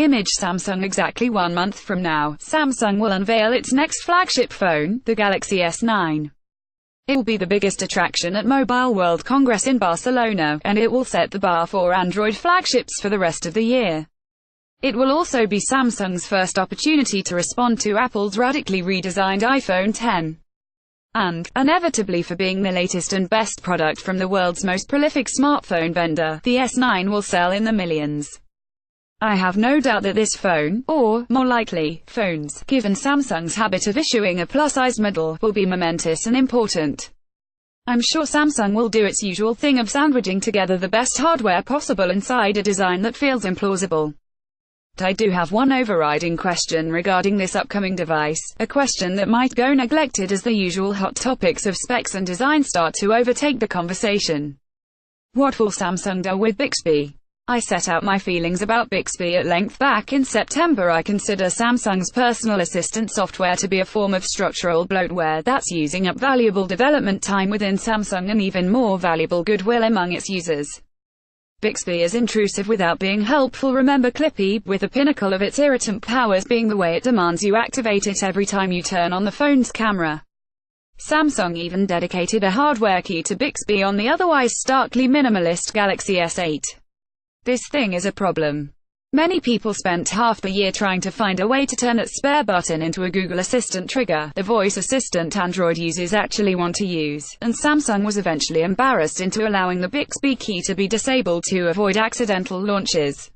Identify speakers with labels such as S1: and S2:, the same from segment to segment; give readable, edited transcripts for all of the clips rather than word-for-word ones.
S1: Image Samsung. Exactly 1 month from now, Samsung will unveil its next flagship phone, the Galaxy S9. It will be the biggest attraction at Mobile World Congress in Barcelona, and it will set the bar for Android flagships for the rest of the year. It will also be Samsung's first opportunity to respond to Apple's radically redesigned iPhone X. And, inevitably for being the latest and best product from the world's most prolific smartphone vendor, the S9 will sell in the millions. I have no doubt that this phone, or, more likely, phones, given Samsung's habit of issuing a plus-sized model, will be momentous and important. I'm sure Samsung will do its usual thing of sandwiching together the best hardware possible inside a design that feels implausible. I do have one overriding question regarding this upcoming device, a question that might go neglected as the usual hot topics of specs and design start to overtake the conversation. What will Samsung do with Bixby? I set out my feelings about Bixby at length back in September. I consider Samsung's personal assistant software to be a form of structural bloatware that's using up valuable development time within Samsung and even more valuable goodwill among its users. Bixby is intrusive without being helpful. Remember Clippy, with the pinnacle of its irritant powers being the way it demands you activate it every time you turn on the phone's camera. Samsung even dedicated a hardware key to Bixby on the otherwise starkly minimalist Galaxy S8. This thing is a problem. Many people spent half the year trying to find a way to turn that spare button into a Google Assistant trigger, the voice assistant Android users actually want to use, and Samsung was eventually embarrassed into allowing the Bixby key to be disabled to avoid accidental launches.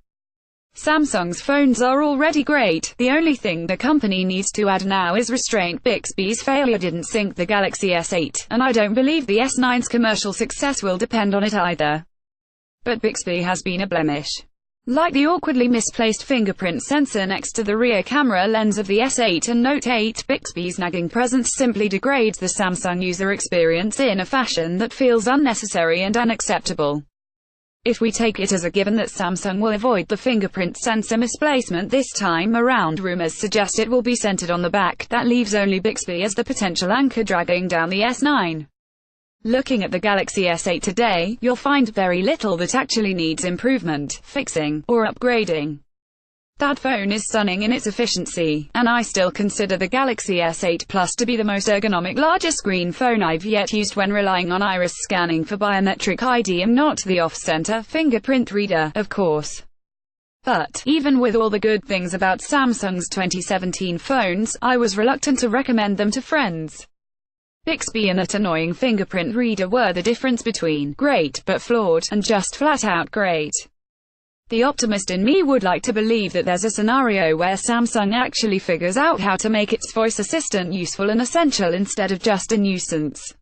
S1: Samsung's phones are already great, the only thing the company needs to add now is restraint. Bixby's failure didn't sink the Galaxy S8, and I don't believe the S9's commercial success will depend on it either. But Bixby has been a blemish. Like the awkwardly misplaced fingerprint sensor next to the rear camera lens of the S8 and Note 8, Bixby's nagging presence simply degrades the Samsung user experience in a fashion that feels unnecessary and unacceptable. If we take it as a given that Samsung will avoid the fingerprint sensor misplacement this time around, rumors suggest it will be centered on the back. That leaves only Bixby as the potential anchor dragging down the S9. Looking at the Galaxy S8 today, you'll find very little that actually needs improvement, fixing, or upgrading. That phone is stunning in its efficiency, and I still consider the Galaxy S8 Plus to be the most ergonomic larger screen phone I've yet used when relying on iris scanning for biometric ID and not the off-center fingerprint reader, of course. But, even with all the good things about Samsung's 2017 phones, I was reluctant to recommend them to friends. Bixby and that annoying fingerprint reader were the difference between great but flawed and just flat-out great. The optimist in me would like to believe that there's a scenario where Samsung actually figures out how to make its voice assistant useful and essential instead of just a nuisance.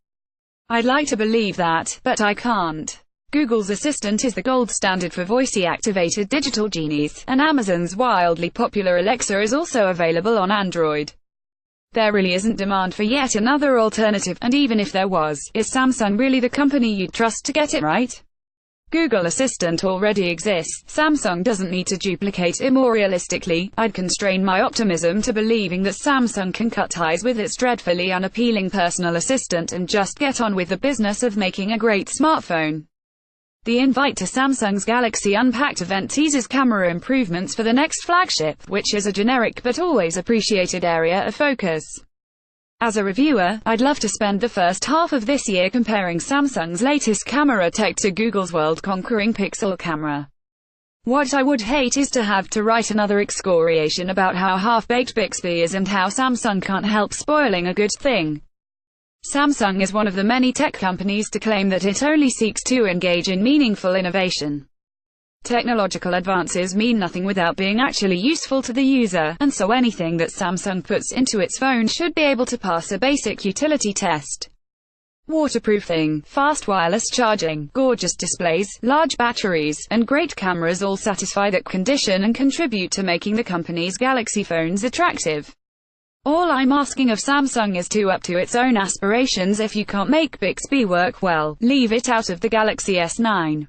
S1: I'd like to believe that, but I can't. Google's Assistant is the gold standard for voice-activated digital genies, and Amazon's wildly popular Alexa is also available on Android. There really isn't demand for yet another alternative, and even if there was, is Samsung really the company you'd trust to get it right? Google Assistant already exists. Samsung doesn't need to duplicate it. More realistically, I'd constrain my optimism to believing that Samsung can cut ties with its dreadfully unappealing personal assistant and just get on with the business of making a great smartphone. The invite to Samsung's Galaxy Unpacked event teases camera improvements for the next flagship, which is a generic but always appreciated area of focus. As a reviewer, I'd love to spend the first half of this year comparing Samsung's latest camera tech to Google's world-conquering Pixel camera. What I would hate is to have to write another excoriation about how half-baked Bixby is and how Samsung can't help spoiling a good thing. Samsung is one of the many tech companies to claim that it only seeks to engage in meaningful innovation. Technological advances mean nothing without being actually useful to the user, and so anything that Samsung puts into its phone should be able to pass a basic utility test. Waterproofing, fast wireless charging, gorgeous displays, large batteries, and great cameras all satisfy that condition and contribute to making the company's Galaxy phones attractive. All I'm asking of Samsung is to up to its own aspirations. If you can't make Bixby work well, leave it out of the Galaxy S9.